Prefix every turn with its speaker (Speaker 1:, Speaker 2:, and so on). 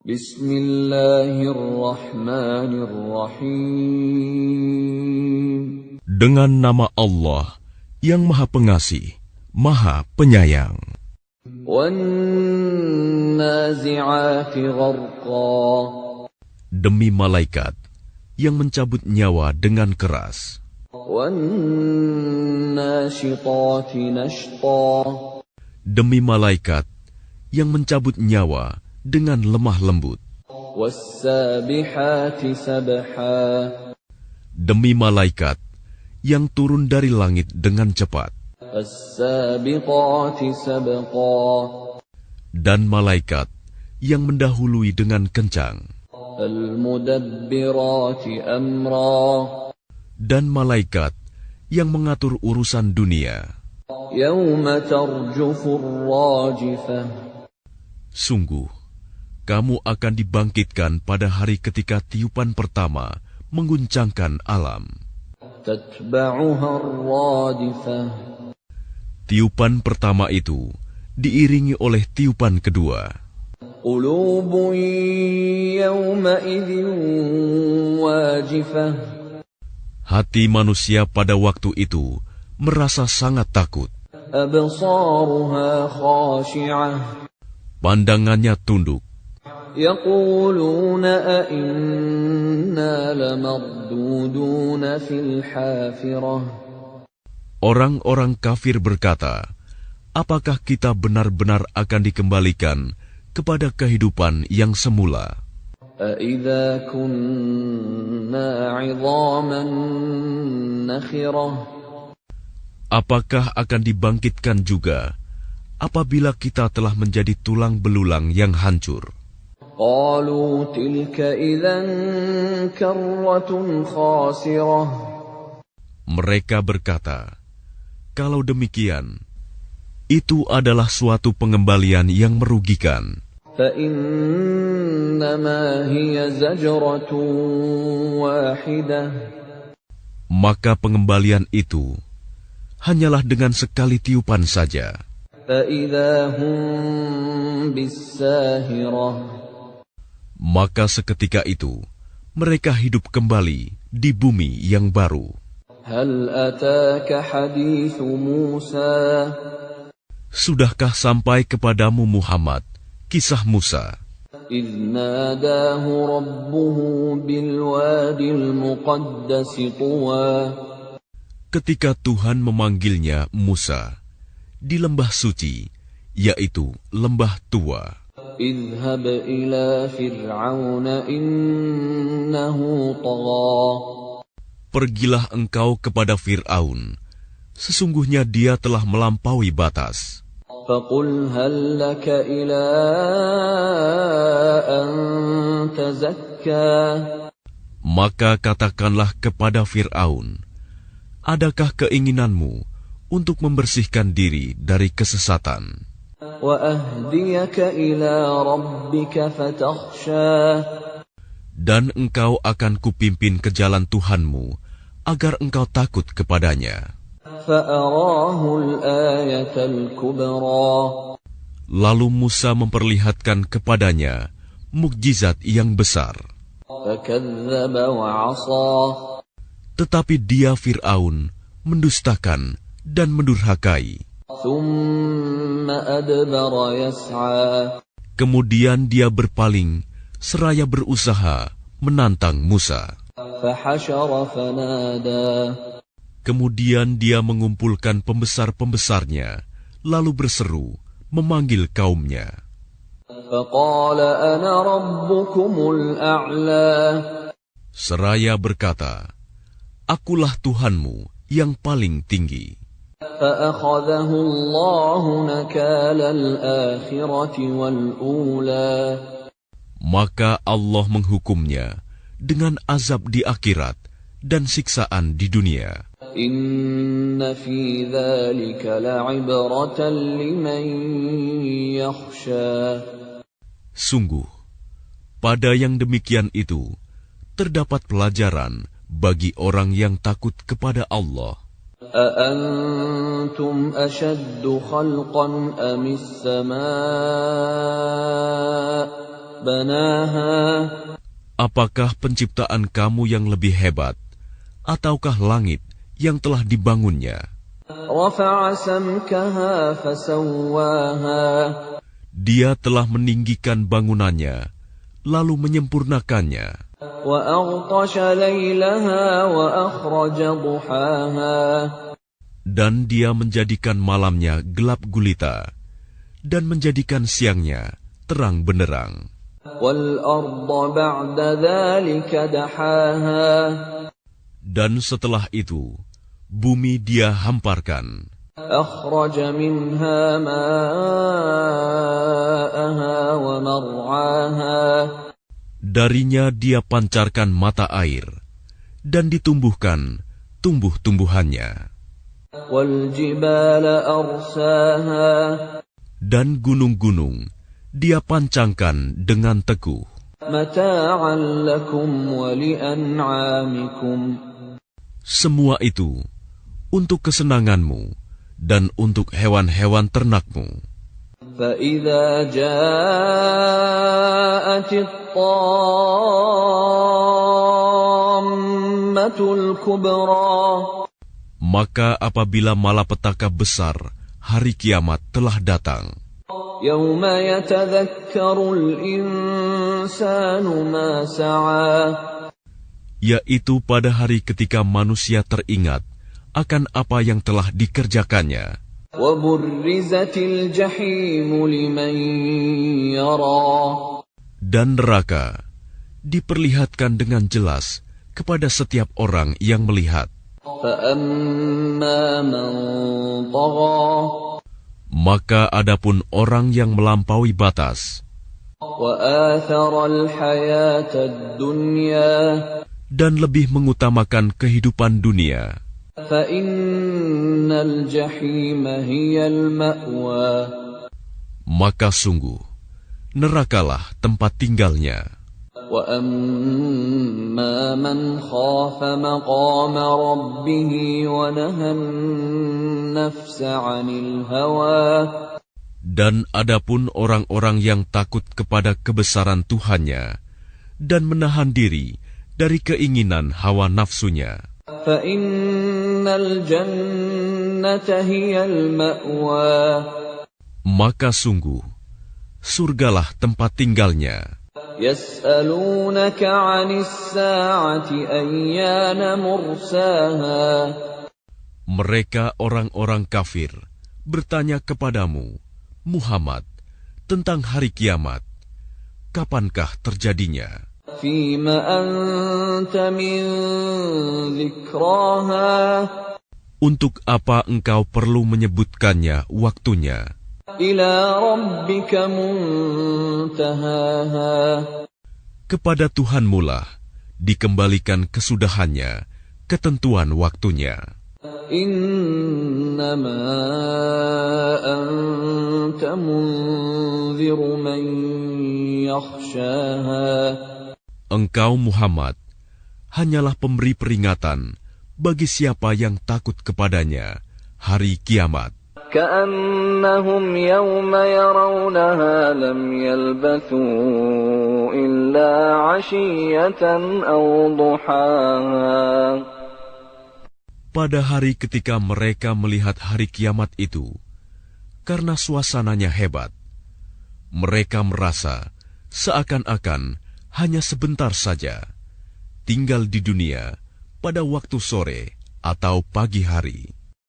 Speaker 1: Bismillahirrahmanirrahim.
Speaker 2: Dengan nama Allah yang Maha Pengasih, Maha Penyayang.
Speaker 1: Wan-nazi'ati gharqa.
Speaker 2: Demi malaikat yang mencabut nyawa dengan keras.
Speaker 1: Wan-nashitati nashta.
Speaker 2: Demi malaikat yang mencabut nyawa dengan lemah lembut.
Speaker 1: Was-sabihati sabha.
Speaker 2: Demi malaikat yang turun dari langit dengan cepat.
Speaker 1: As-sabiqati sabqa.
Speaker 2: Dan malaikat yang mendahului dengan kencang.
Speaker 1: Al-mudabbirati amra.
Speaker 2: Dan malaikat yang mengatur urusan dunia.
Speaker 1: Yawma tarjufur rajifah.
Speaker 2: Sungguh, kamu akan dibangkitkan pada hari ketika tiupan pertama mengguncangkan alam.
Speaker 1: Tatba'uha ar-radifah.
Speaker 2: Tiupan pertama itu diiringi oleh tiupan kedua.
Speaker 1: Qulubun yawma idzin wajifah.
Speaker 2: Hati manusia pada waktu itu merasa sangat takut.
Speaker 1: Absaruha khashi'ah.
Speaker 2: Pandangannya tunduk.
Speaker 1: Yaquluna a inna lamarduduna fil hafirah.
Speaker 2: Orang-orang kafir berkata, apakah kita benar-benar akan dikembalikan kepada kehidupan yang semula?
Speaker 1: Aidza kunna 'idhaman nakhirah.
Speaker 2: Apakah akan dibangkitkan juga apabila kita telah menjadi tulang belulang yang hancur?
Speaker 1: Qalu tilka idzan karratun khasirah.
Speaker 2: Mereka berkata, kalau demikian, itu adalah suatu pengembalian yang merugikan.
Speaker 1: Fa innama hiya zajratun wahidah.
Speaker 2: Maka pengembalian itu hanyalah dengan sekali tiupan saja.
Speaker 1: Fa idza hum bis-sahirah.
Speaker 2: Maka seketika itu mereka hidup kembali di bumi yang baru.
Speaker 1: Hal ataka hadithu Musa.
Speaker 2: Sudahkah sampai kepadamu Muhammad kisah Musa?
Speaker 1: إذ ناداه ربه بالوادي المقدس طوى.
Speaker 2: Ketika Tuhan memanggilnya Musa di lembah suci, yaitu lembah tua.
Speaker 1: اذهب إلى فرعون إنه طغى.
Speaker 2: Pergilah engkau kepada Fir'aun, sesungguhnya dia telah melampaui batas.
Speaker 1: فقل هل لك إلى أن تزكى.
Speaker 2: Maka katakanlah kepada Fir'aun, adakah keinginanmu untuk membersihkan diri dari kesesatan?
Speaker 1: وأهديك إلى ربك فتخشى.
Speaker 2: Dan engkau akan kupimpin ke jalan Tuhanmu, agar engkau takut kepadanya.
Speaker 1: فأراه الآية الكبرى.
Speaker 2: Lalu Musa memperlihatkan kepadanya mukjizat yang besar.
Speaker 1: فكذب وعصى.
Speaker 2: Tetapi dia Fir'aun mendustakan dan mendurhakai.
Speaker 1: ثم أدبر يسعى.
Speaker 2: Kemudian dia berpaling seraya berusaha menantang Musa.
Speaker 1: فحشر فنادى.
Speaker 2: Kemudian dia mengumpulkan pembesar-pembesarnya, lalu berseru, memanggil kaumnya.
Speaker 1: فقال أنا ربكم الأعلى.
Speaker 2: Seraya berkata, akulah Tuhanmu yang paling tinggi.
Speaker 1: فأخذه الله نكال الآخرة والأولى.
Speaker 2: Maka Allah menghukumnya dengan azab di akhirat dan siksaan di dunia.
Speaker 1: إن في ذلك لعبرة لمن يخشى.
Speaker 2: Sungguh, pada yang demikian itu terdapat pelajaran bagi orang yang takut kepada Allah.
Speaker 1: أأنتم أشد خلقا أم السماء بناها
Speaker 2: Apakah penciptaan kamu yang lebih hebat, ataukah langit yang telah dibangunnya?
Speaker 1: رفع سمكها فسواها
Speaker 2: Dia telah meninggikan bangunannya, lalu menyempurnakannya.
Speaker 1: وأغطش ليلها وأخرج ضحاها
Speaker 2: Dan dia menjadikan malamnya gelap gulita, dan menjadikan siangnya terang benderang.
Speaker 1: والأرض بعد ذلك دحاها
Speaker 2: Dan setelah itu, bumi dia hamparkan.
Speaker 1: أخرج منها ماءها ومرعاها
Speaker 2: Darinya dia pancarkan mata air, dan ditumbuhkan tumbuh-tumbuhannya.
Speaker 1: والجبال أرساها
Speaker 2: Dan gunung-gunung dia pancangkan dengan teguh.
Speaker 1: متاعا لكم ولأنعامكم
Speaker 2: Semua itu untuk kesenanganmu dan untuk hewan-hewan ternakmu.
Speaker 1: فإذا جاءت الطامة الكبرى
Speaker 2: Maka apabila malapetaka besar hari kiamat telah datang,
Speaker 1: يوم يتذكر الإنسان ما سعى
Speaker 2: yaitu pada hari ketika manusia teringat akan apa yang telah dikerjakannya,
Speaker 1: وبرزت الجحيم لمن يرى
Speaker 2: dan neraka diperlihatkan dengan jelas kepada setiap orang yang melihat.
Speaker 1: فأما من طغى
Speaker 2: Maka adapun orang yang melampaui batas
Speaker 1: وآثر الحياة الدنيا
Speaker 2: dan lebih mengutamakan kehidupan dunia,
Speaker 1: فإن الجحيم هي المأوى
Speaker 2: maka sungguh nerakalah tempat tinggalnya.
Speaker 1: وأما من خاف مقام ربه ونهى النفس عن الهوى
Speaker 2: Dan adapun orang-orang yang takut kepada kebesaran Tuhannya dan menahan diri dari keinginan hawa nafsunya,
Speaker 1: فإن الجنة هي المأوى
Speaker 2: maka sungguh surgalah tempat tinggalnya.
Speaker 1: يسألونك عن الساعة أيان مرساها
Speaker 2: Mereka orang-orang kafir bertanya kepadamu, Muhammad, tentang hari kiamat. Kapankah terjadinya?
Speaker 1: فيم أنت من ذكراها
Speaker 2: Untuk apa engkau perlu menyebutkannya waktunya?
Speaker 1: إلى ربك منتهاها
Speaker 2: Kepada Tuhanmulah dikembalikan kesudahannya, ketentuan waktunya.
Speaker 1: إنما أنت منذر من يخشاها
Speaker 2: Engkau Muhammad hanyalah pemberi peringatan bagi siapa yang takut kepadanya hari kiamat.
Speaker 1: كأنهم يوم يرونها لم يلبثوا إلا عشية أو ضحاها
Speaker 2: Pada hari ketika mereka melihat hari kiamat itu, karena suasananya hebat, mereka merasa seakan-akan hanya sebentar saja tinggal di dunia pada waktu sore atau pagi hari.